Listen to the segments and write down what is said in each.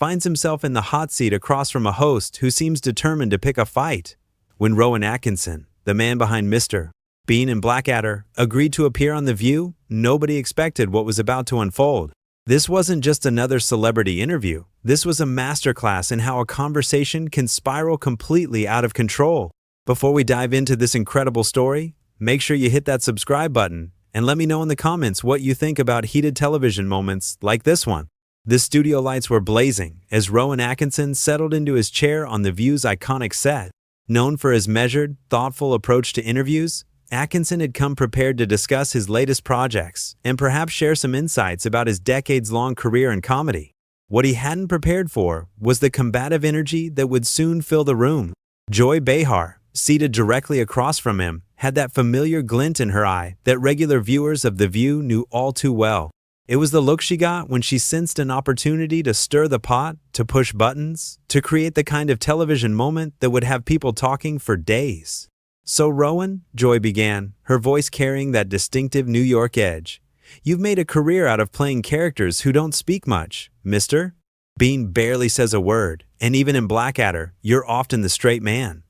finds himself in the hot seat across from a host who seems determined to pick a fight. When Rowan Atkinson, the man behind Mr. Bean and Blackadder, agreed to appear on The View, nobody expected what was about to unfold. This wasn't just another celebrity interview. This was a masterclass in how a conversation can spiral completely out of control. Before we dive into this incredible story, make sure you hit that subscribe button and let me know in the comments what you think about heated television moments like this one. The studio lights were blazing as Rowan Atkinson settled into his chair on The View's iconic set. Known for his measured, thoughtful approach to interviews, Atkinson had come prepared to discuss his latest projects and perhaps share some insights about his decades-long career in comedy. What he hadn't prepared for was the combative energy that would soon fill the room. Joy Behar, seated directly across from him, had that familiar glint in her eye that regular viewers of The View knew all too well. It was the look she got when she sensed an opportunity to stir the pot, to push buttons, to create the kind of television moment that would have people talking for days. "So Rowan," Joy began, her voice carrying that distinctive New York edge, "you've made a career out of playing characters who don't speak much, Mr. Bean barely says a word, and even in Blackadder, you're often the straight man.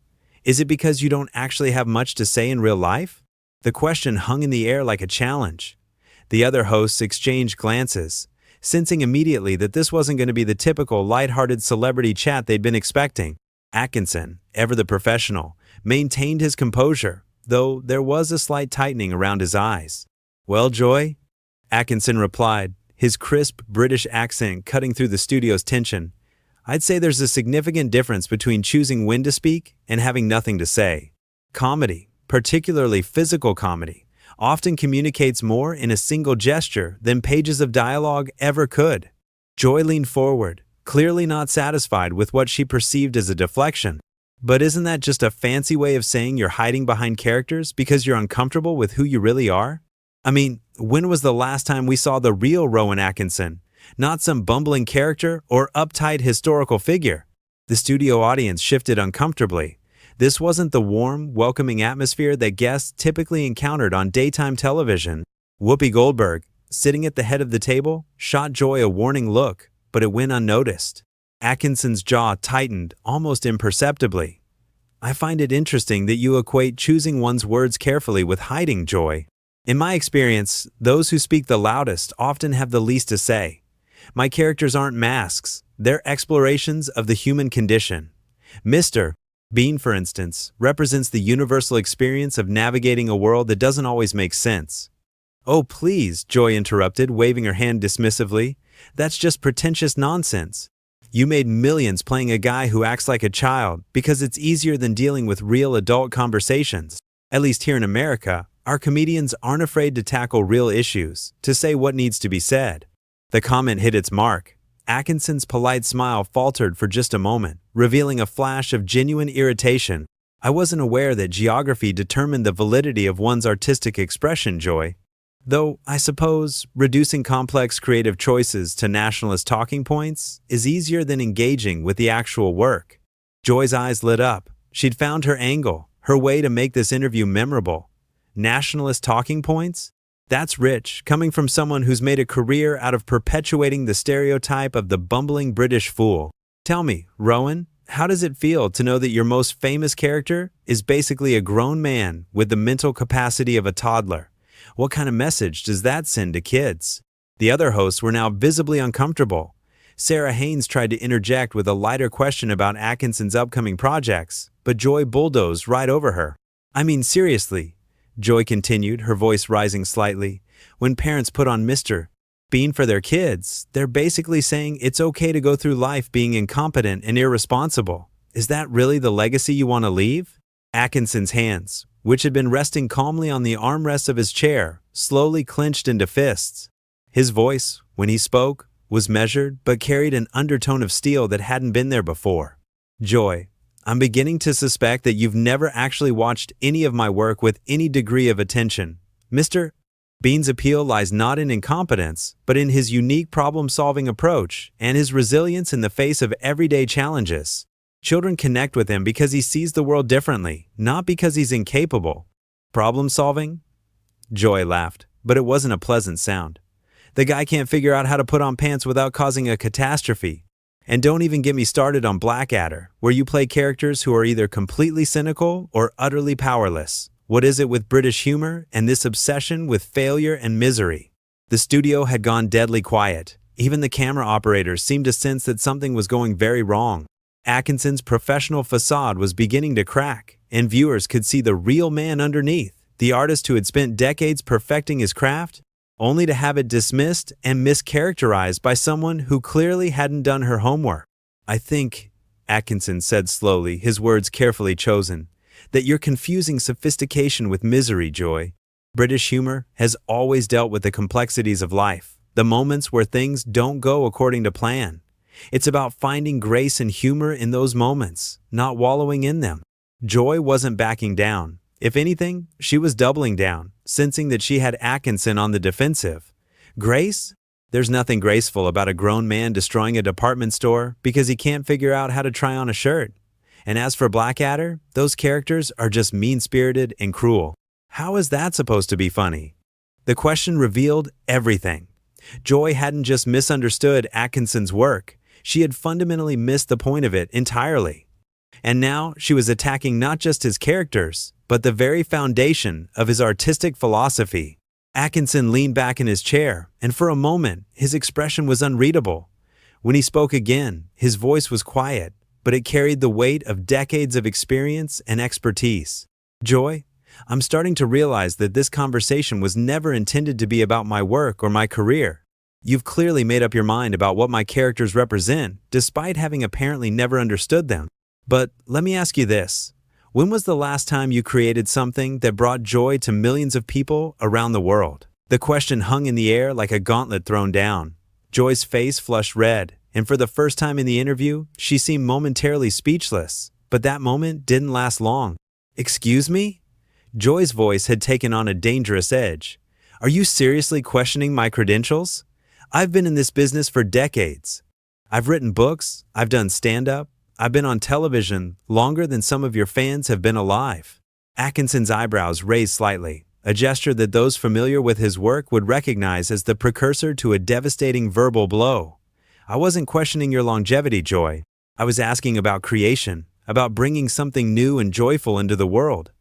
Is it because you don't actually have much to say in real life?" The question hung in the air like a challenge. The other hosts exchanged glances, sensing immediately that this wasn't going to be the typical lighthearted celebrity chat they'd been expecting. Atkinson, ever the professional, maintained his composure, though there was a slight tightening around his eyes. "Well, Joy?" Atkinson replied, his crisp British accent cutting through the studio's tension. "I'd say there's a significant difference between choosing when to speak and having nothing to say. Comedy, particularly physical comedy, often communicates more in a single gesture than pages of dialogue ever could." Joy leaned forward, clearly not satisfied with what she perceived as a deflection. "But isn't that just a fancy way of saying you're hiding behind characters because you're uncomfortable with who you really are? I mean, when was the last time we saw the real Rowan Atkinson, not some bumbling character or uptight historical figure?" The studio audience shifted uncomfortably. This wasn't the warm, welcoming atmosphere that guests typically encountered on daytime television. Whoopi Goldberg, sitting at the head of the table, shot Joy a warning look, but it went unnoticed. Atkinson's jaw tightened almost imperceptibly. "I find it interesting that you equate choosing one's words carefully with hiding, Joy. In my experience, those who speak the loudest often have the least to say. My characters aren't masks, they're explorations of the human condition. Mr. Bean, for instance, represents the universal experience of navigating a world that doesn't always make sense." "Oh, please," Joy interrupted, waving her hand dismissively. "That's just pretentious nonsense. You made millions playing a guy who acts like a child because it's easier than dealing with real adult conversations. At least here in America, our comedians aren't afraid to tackle real issues, to say what needs to be said." The comment hit its mark. Atkinson's polite smile faltered for just a moment, revealing a flash of genuine irritation. "I wasn't aware that geography determined the validity of one's artistic expression, Joy. Though, I suppose, reducing complex creative choices to nationalist talking points is easier than engaging with the actual work." Joy's eyes lit up. She'd found her angle, her way to make this interview memorable. Nationalist talking points? That's rich, coming from someone who's made a career out of perpetuating the stereotype of the bumbling British fool. "Tell me, Rowan, how does it feel to know that your most famous character is basically a grown man with the mental capacity of a toddler? What kind of message does that send to kids?" The other hosts were now visibly uncomfortable. Sarah Haynes tried to interject with a lighter question about Atkinson's upcoming projects, but Joy bulldozed right over her. "I mean, seriously," Joy continued, her voice rising slightly, "when parents put on Mr. Bean for their kids, they're basically saying it's okay to go through life being incompetent and irresponsible. Is that really the legacy you want to leave?" Atkinson's hands, which had been resting calmly on the armrests of his chair, slowly clenched into fists. His voice, when he spoke, was measured but carried an undertone of steel that hadn't been there before. "Joy, I'm beginning to suspect that you've never actually watched any of my work with any degree of attention. Mr. Bean's appeal lies not in incompetence, but in his unique problem-solving approach and his resilience in the face of everyday challenges. Children connect with him because he sees the world differently, not because he's incapable." "Problem-solving?" Joy laughed, but it wasn't a pleasant sound. "The guy can't figure out how to put on pants without causing a catastrophe. And don't even get me started on Blackadder, where you play characters who are either completely cynical or utterly powerless. What is it with British humor and this obsession with failure and misery? The studio had gone deadly quiet. Even the camera operators seemed to sense that something was going very wrong. Atkinson's professional facade was beginning to crack, and viewers could see the real man underneath, the artist who had spent decades perfecting his craft, only to have it dismissed and mischaracterized by someone who clearly hadn't done her homework. "I think," Atkinson said slowly, his words carefully chosen, "that you're confusing sophistication with misery, Joy. British humor has always dealt with the complexities of life, the moments where things don't go according to plan. It's about finding grace and humor in those moments, not wallowing in them." Joy wasn't backing down. If anything, she was doubling down, sensing that she had Atkinson on the defensive. Grace? There's nothing graceful about a grown man destroying a department store because he can't figure out how to try on a shirt. And as for Blackadder, those characters are just mean-spirited and cruel. How is that supposed to be funny? The question revealed everything. Joy hadn't just misunderstood Atkinson's work, she had fundamentally missed the point of it entirely. And now she was attacking not just his characters, but the very foundation of his artistic philosophy. Atkinson leaned back in his chair, and for a moment, his expression was unreadable. When he spoke again, his voice was quiet, but it carried the weight of decades of experience and expertise. "Joy, I'm starting to realize that this conversation was never intended to be about my work or my career. You've clearly made up your mind about what my characters represent, despite having apparently never understood them. But let me ask you this. When was the last time you created something that brought joy to millions of people around the world?" The question hung in the air like a gauntlet thrown down. Joy's face flushed red, and for the first time in the interview, she seemed momentarily speechless. But that moment didn't last long. "Excuse me?" Joy's voice had taken on a dangerous edge. "Are you seriously questioning my credentials? I've been in this business for decades. I've written books, I've done stand-up, I've been on television longer than some of your fans have been alive." Atkinson's eyebrows raised slightly, a gesture that those familiar with his work would recognize as the precursor to a devastating verbal blow. "I wasn't questioning your longevity, Joy. I was asking about creation, about bringing something new and joyful into the world.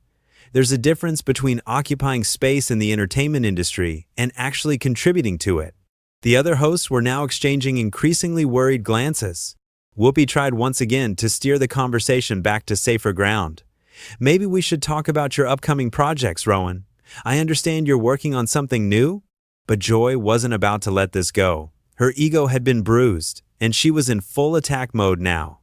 There's a difference between occupying space in the entertainment industry and actually contributing to it." The other hosts were now exchanging increasingly worried glances. Whoopi tried once again to steer the conversation back to safer ground. "Maybe we should talk about your upcoming projects, Rowan. I understand you're working on something new?" But Joy wasn't about to let this go. Her ego had been bruised, and she was in full attack mode now.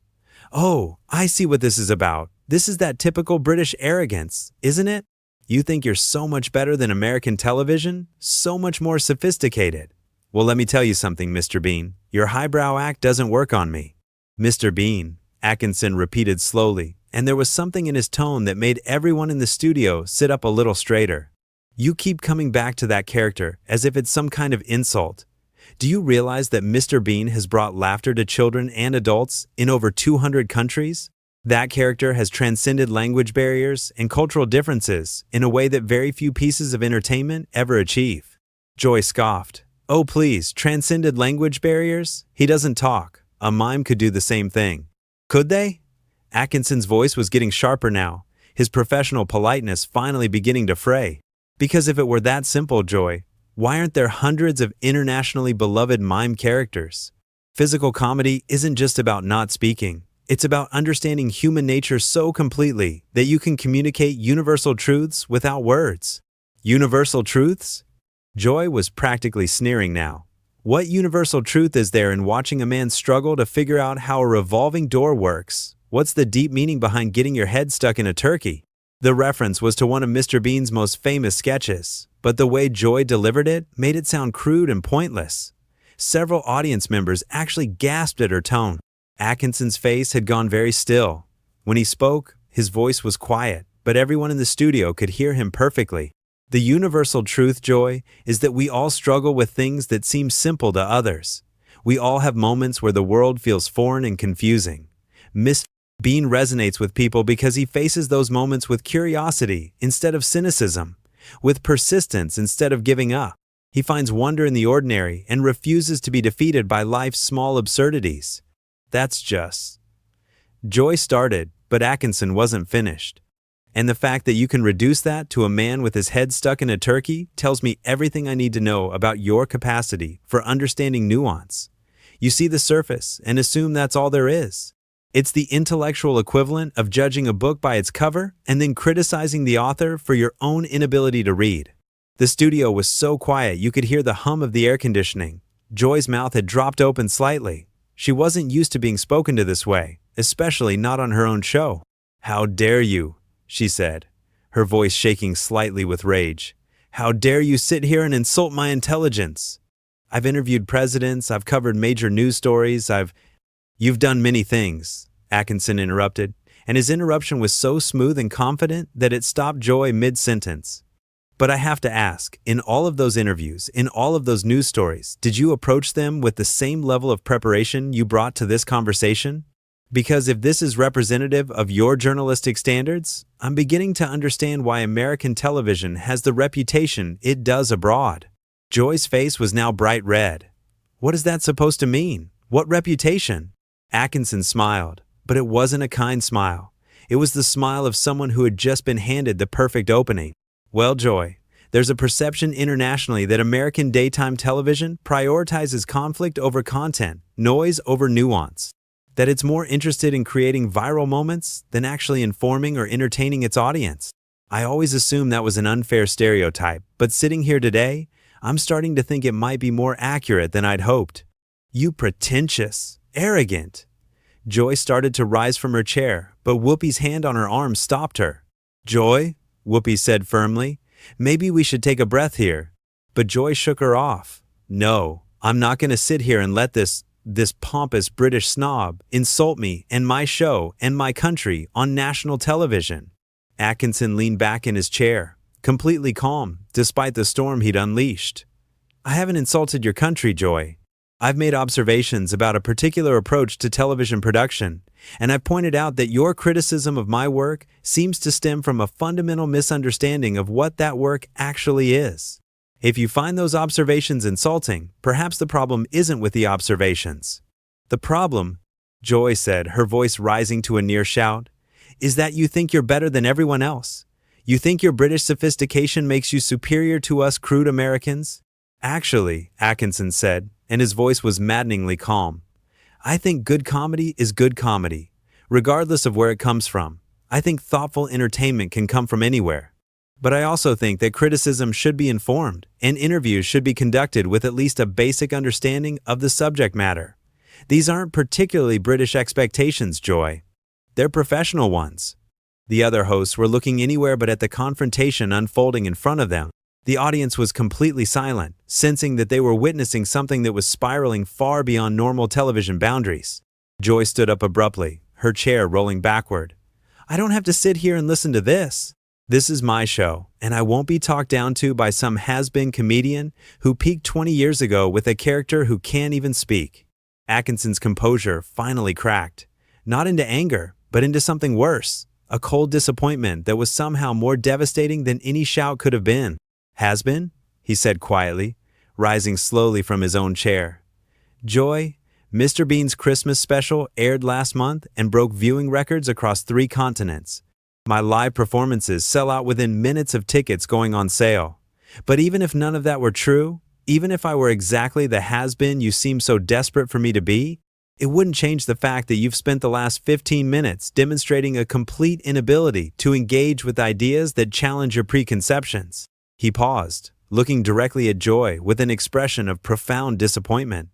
"Oh, I see what this is about. This is that typical British arrogance, isn't it? You think you're so much better than American television, so much more sophisticated. Well, let me tell you something, Mr. Bean. Your highbrow act doesn't work on me." "Mr. Bean," Atkinson repeated slowly, and there was something in his tone that made everyone in the studio sit up a little straighter. "You keep coming back to that character as if it's some kind of insult. Do you realize that Mr. Bean has brought laughter to children and adults in over 200 countries? That character has transcended language barriers and cultural differences in a way that very few pieces of entertainment ever achieve." Joy scoffed. "Oh please, transcended language barriers? He doesn't talk. A mime could do the same thing." "Could they?" Atkinson's voice was getting sharper now, his professional politeness finally beginning to fray. "Because if it were that simple, Joy, why aren't there hundreds of internationally beloved mime characters? Physical comedy isn't just about not speaking. It's about understanding human nature so completely that you can communicate universal truths without words." "Universal truths?" Joy was practically sneering now. What universal truth is there in watching a man struggle to figure out how a revolving door works? What's the deep meaning behind getting your head stuck in a turkey? The reference was to one of Mr. Bean's most famous sketches, but the way Joy delivered it made it sound crude and pointless. Several audience members actually gasped at her tone. Atkinson's face had gone very still. When he spoke, his voice was quiet, but everyone in the studio could hear him perfectly. "The universal truth, Joy, is that we all struggle with things that seem simple to others. We all have moments where the world feels foreign and confusing. Mr. Bean resonates with people because he faces those moments with curiosity instead of cynicism, with persistence instead of giving up. He finds wonder in the ordinary and refuses to be defeated by life's small absurdities." That's just. Joy started, but Atkinson wasn't finished. And the fact that you can reduce that to a man with his head stuck in a turkey tells me everything I need to know about your capacity for understanding nuance. You see the surface and assume that's all there is. It's the intellectual equivalent of judging a book by its cover and then criticizing the author for your own inability to read. The studio was so quiet you could hear the hum of the air conditioning. Joy's mouth had dropped open slightly. She wasn't used to being spoken to this way, especially not on her own show. "How dare you?" she said, her voice shaking slightly with rage. "How dare you sit here and insult my intelligence? I've interviewed presidents, I've covered major news stories, You've done many things," Atkinson interrupted, and his interruption was so smooth and confident that it stopped Joy mid-sentence. "But I have to ask, in all of those interviews, in all of those news stories, did you approach them with the same level of preparation you brought to this conversation? Because if this is representative of your journalistic standards, I'm beginning to understand why American television has the reputation it does abroad." Joy's face was now bright red. "What is that supposed to mean? What reputation?" Atkinson smiled, but it wasn't a kind smile. It was the smile of someone who had just been handed the perfect opening. "Well, Joy, there's a perception internationally that American daytime television prioritizes conflict over content, noise over nuance. That it's more interested in creating viral moments than actually informing or entertaining its audience. I always assumed that was an unfair stereotype, but sitting here today, I'm starting to think it might be more accurate than I'd hoped." "You pretentious, arrogant." Joy started to rise from her chair, but Whoopi's hand on her arm stopped her. "Joy," Whoopi said firmly, "maybe we should take a breath here." But Joy shook her off. "No, I'm not going to sit here and let this pompous British snob insult me and my show and my country on national television." Atkinson leaned back in his chair, completely calm, despite the storm he'd unleashed. "I haven't insulted your country, Joy. I've made observations about a particular approach to television production, and I've pointed out that your criticism of my work seems to stem from a fundamental misunderstanding of what that work actually is. If you find those observations insulting, perhaps the problem isn't with the observations. The problem," Joy said, her voice rising to a near shout, "is that you think you're better than everyone else. You think your British sophistication makes you superior to us crude Americans." "Actually," Atkinson said, and his voice was maddeningly calm, "I think good comedy is good comedy, regardless of where it comes from. I think thoughtful entertainment can come from anywhere. But I also think that criticism should be informed, and interviews should be conducted with at least a basic understanding of the subject matter. These aren't particularly British expectations, Joy. They're professional ones." The other hosts were looking anywhere but at the confrontation unfolding in front of them. The audience was completely silent, sensing that they were witnessing something that was spiraling far beyond normal television boundaries. Joy stood up abruptly, her chair rolling backward. "I don't have to sit here and listen to this. This is my show, and I won't be talked down to by some has-been comedian who peaked 20 years ago with a character who can't even speak." Atkinson's composure finally cracked, not into anger, but into something worse, a cold disappointment that was somehow more devastating than any shout could have been. "Has-been?" he said quietly, rising slowly from his own chair. "Joy, Mr. Bean's Christmas special aired last month and broke viewing records across 3 continents. My live performances sell out within minutes of tickets going on sale. But even if none of that were true, even if I were exactly the has-been you seem so desperate for me to be, it wouldn't change the fact that you've spent the last 15 minutes demonstrating a complete inability to engage with ideas that challenge your preconceptions." He paused, looking directly at Joy with an expression of profound disappointment.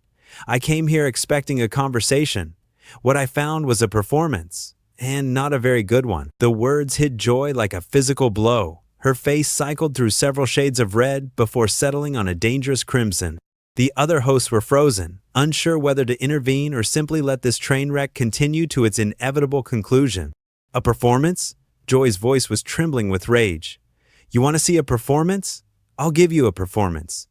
"I came here expecting a conversation. What I found was a performance. And not a very good one." The words hit Joy like a physical blow. Her face cycled through several shades of red before settling on a dangerous crimson. The other hosts were frozen, unsure whether to intervene or simply let this train wreck continue to its inevitable conclusion. "A performance?" Joy's voice was trembling with rage. "You want to see a performance? I'll give you a performance.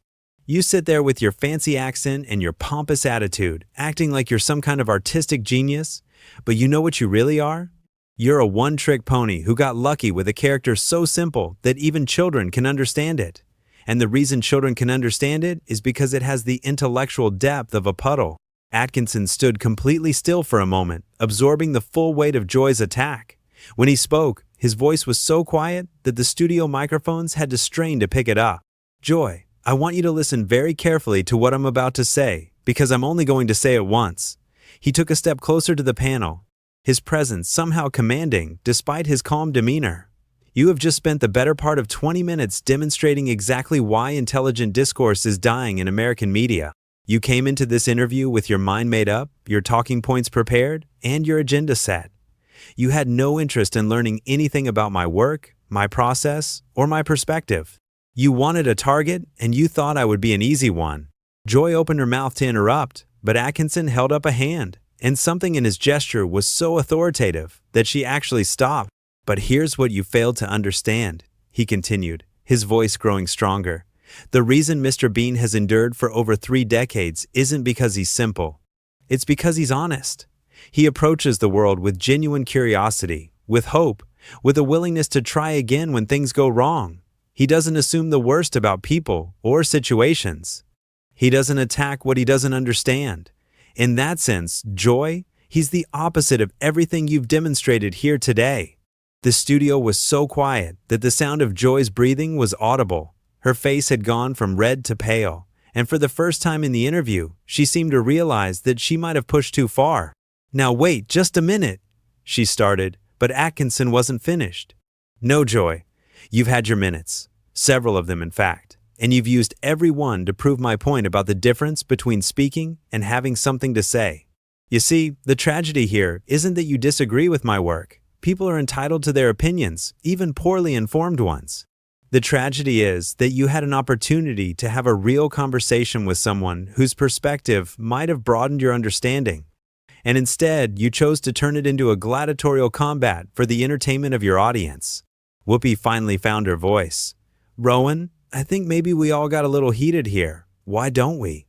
You sit there with your fancy accent and your pompous attitude, acting like you're some kind of artistic genius. But you know what you really are? You're a one-trick pony who got lucky with a character so simple that even children can understand it. And the reason children can understand it is because it has the intellectual depth of a puddle. Atkinson stood completely still for a moment, absorbing the full weight of Joy's attack. When he spoke, his voice was so quiet that the studio microphones had to strain to pick it up. "Joy, I want you to listen very carefully to what I'm about to say, because I'm only going to say it once." He took a step closer to the panel, his presence somehow commanding despite his calm demeanor. "You have just spent the better part of 20 minutes demonstrating exactly why intelligent discourse is dying in American media. You came into this interview with your mind made up, your talking points prepared, and your agenda set. You had no interest in learning anything about my work, my process, or my perspective. You wanted a target, and you thought I would be an easy one." Joy opened her mouth to interrupt, but Atkinson held up a hand, and something in his gesture was so authoritative that she actually stopped. "But here's what you failed to understand," he continued, his voice growing stronger. "The reason Mr. Bean has endured for over 3 decades isn't because he's simple. It's because he's honest. He approaches the world with genuine curiosity, with hope, with a willingness to try again when things go wrong. He doesn't assume the worst about people or situations. He doesn't attack what he doesn't understand. In that sense, Joy, he's the opposite of everything you've demonstrated here today." The studio was so quiet that the sound of Joy's breathing was audible. Her face had gone from red to pale, and for the first time in the interview, she seemed to realize that she might have pushed too far. "Now wait just a minute," she started, but Atkinson wasn't finished. "No, Joy. You've had your minutes, several of them in fact, and you've used every one to prove my point about the difference between speaking and having something to say. You see, the tragedy here isn't that you disagree with my work. People are entitled to their opinions, even poorly informed ones. The tragedy is that you had an opportunity to have a real conversation with someone whose perspective might have broadened your understanding. And instead, you chose to turn it into a gladiatorial combat for the entertainment of your audience." Whoopi finally found her voice. "Rowan, I think maybe we all got a little heated here. Why don't we?"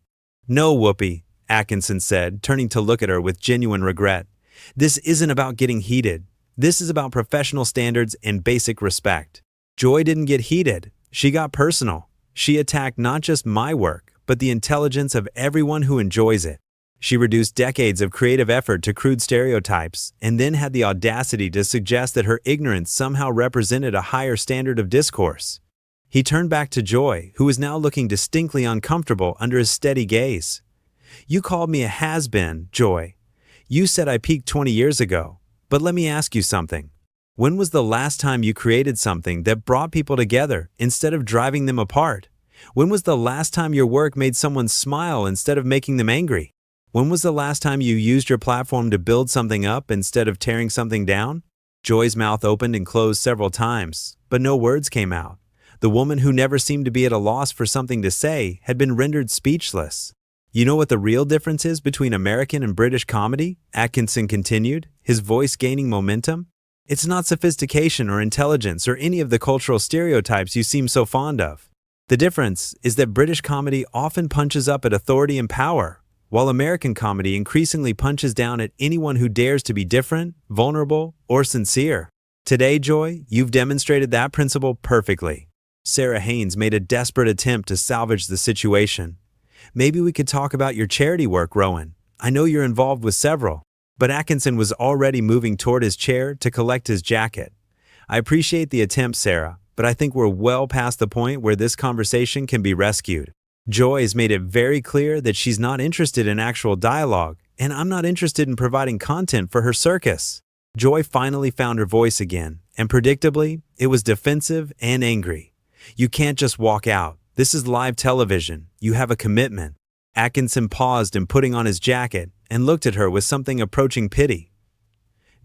"No, Whoopi," Atkinson said, turning to look at her with genuine regret. "This isn't about getting heated. This is about professional standards and basic respect. Joy didn't get heated. She got personal. She attacked not just my work, but the intelligence of everyone who enjoys it. She reduced decades of creative effort to crude stereotypes, and then had the audacity to suggest that her ignorance somehow represented a higher standard of discourse." He turned back to Joy, who was now looking distinctly uncomfortable under his steady gaze. "You called me a has-been, Joy. You said I peaked 20 years ago. But let me ask you something. When was the last time you created something that brought people together instead of driving them apart? When was the last time your work made someone smile instead of making them angry? When was the last time you used your platform to build something up instead of tearing something down?" Joy's mouth opened and closed several times, but no words came out. The woman who never seemed to be at a loss for something to say had been rendered speechless. "You know what the real difference is between American and British comedy?" Atkinson continued, his voice gaining momentum. "It's not sophistication or intelligence or any of the cultural stereotypes you seem so fond of. The difference is that British comedy often punches up at authority and power, while American comedy increasingly punches down at anyone who dares to be different, vulnerable, or sincere. Today, Joy, you've demonstrated that principle perfectly." Sarah Haynes made a desperate attempt to salvage the situation. "Maybe we could talk about your charity work, Rowan. I know you're involved with several." But Atkinson was already moving toward his chair to collect his jacket. "I appreciate the attempt, Sarah, but I think we're well past the point where this conversation can be rescued. Joy has made it very clear that she's not interested in actual dialogue, and I'm not interested in providing content for her circus." Joy finally found her voice again, and predictably, it was defensive and angry. "You can't just walk out. This is live television. You have a commitment." Atkinson paused in putting on his jacket and looked at her with something approaching pity.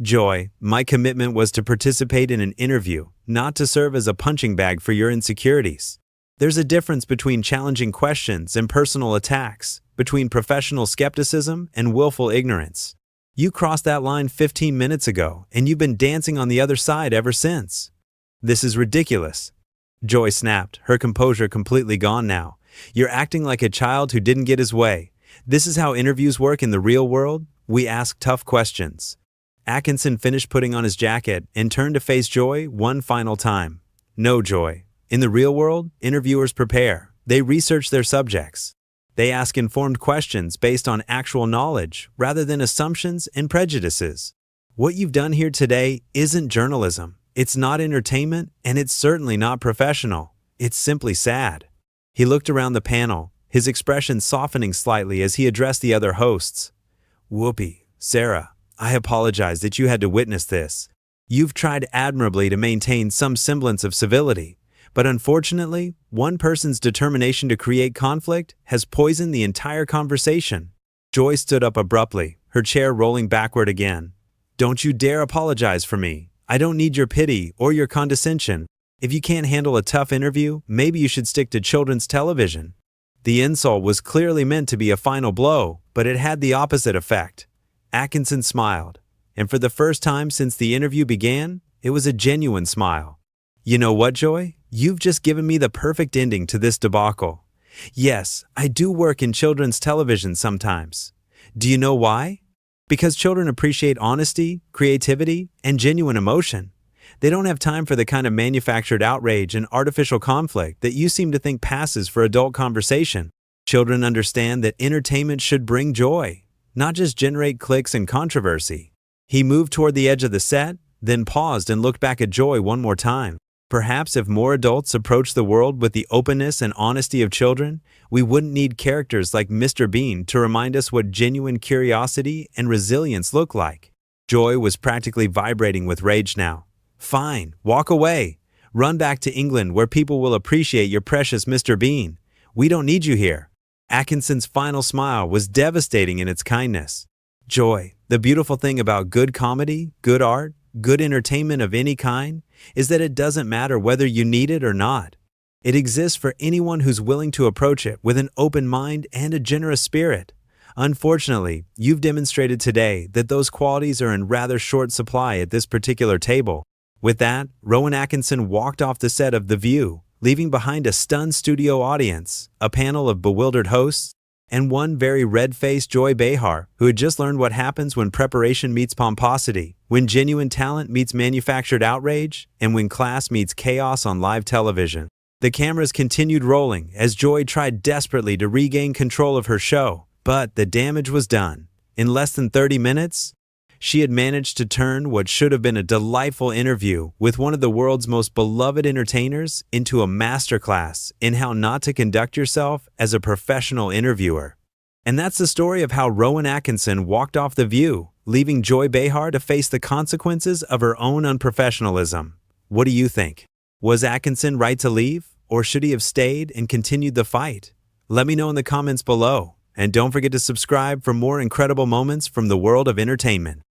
"Joy, my commitment was to participate in an interview, not to serve as a punching bag for your insecurities. There's a difference between challenging questions and personal attacks, between professional skepticism and willful ignorance. You crossed that line 15 minutes ago, and you've been dancing on the other side ever since. This is ridiculous." Joy snapped, her composure completely gone now. "You're acting like a child who didn't get his way. This is how interviews work in the real world. We ask tough questions." Atkinson finished putting on his jacket and turned to face Joy one final time. "No, Joy. In the real world, interviewers prepare. They research their subjects. They ask informed questions based on actual knowledge rather than assumptions and prejudices. What you've done here today isn't journalism. It's not entertainment, and it's certainly not professional. It's simply sad. He looked around the panel, his expression softening slightly as he addressed the other hosts. Whoopi, Sarah, I apologize that you had to witness this. You've tried admirably to maintain some semblance of civility, but unfortunately, one person's determination to create conflict has poisoned the entire conversation. Joy stood up abruptly, her chair rolling backward again. Don't you dare apologize for me. I don't need your pity or your condescension. If you can't handle a tough interview, maybe you should stick to children's television. The insult was clearly meant to be a final blow, but it had the opposite effect. Atkinson smiled, and for the first time since the interview began, it was a genuine smile. You know what, Joy? You've just given me the perfect ending to this debacle. Yes, I do work in children's television sometimes. Do you know why? Because children appreciate honesty, creativity, and genuine emotion. They don't have time for the kind of manufactured outrage and artificial conflict that you seem to think passes for adult conversation. Children understand that entertainment should bring joy, not just generate clicks and controversy. He moved toward the edge of the set, then paused and looked back at Joy one more time. Perhaps if more adults approached the world with the openness and honesty of children, we wouldn't need characters like Mr. Bean to remind us what genuine curiosity and resilience look like. Joy was practically vibrating with rage now. Fine, walk away. Run back to England where people will appreciate your precious Mr. Bean. We don't need you here. Atkinson's final smile was devastating in its kindness. Joy, the beautiful thing about good comedy, good art, good entertainment of any kind, is that it doesn't matter whether you need it or not. It exists for anyone who's willing to approach it with an open mind and a generous spirit. Unfortunately, you've demonstrated today that those qualities are in rather short supply at this particular table. With that, Rowan Atkinson walked off the set of The View, leaving behind a stunned studio audience, a panel of bewildered hosts, and one very red-faced Joy Behar, who had just learned what happens when preparation meets pomposity, when genuine talent meets manufactured outrage, and when class meets chaos on live television. The cameras continued rolling as Joy tried desperately to regain control of her show, but the damage was done. In less than 30 minutes, she had managed to turn what should have been a delightful interview with one of the world's most beloved entertainers into a masterclass in how not to conduct yourself as a professional interviewer. And that's the story of how Rowan Atkinson walked off The View, leaving Joy Behar to face the consequences of her own unprofessionalism. What do you think? Was Atkinson right to leave, or should he have stayed and continued the fight? Let me know in the comments below, and don't forget to subscribe for more incredible moments from the world of entertainment.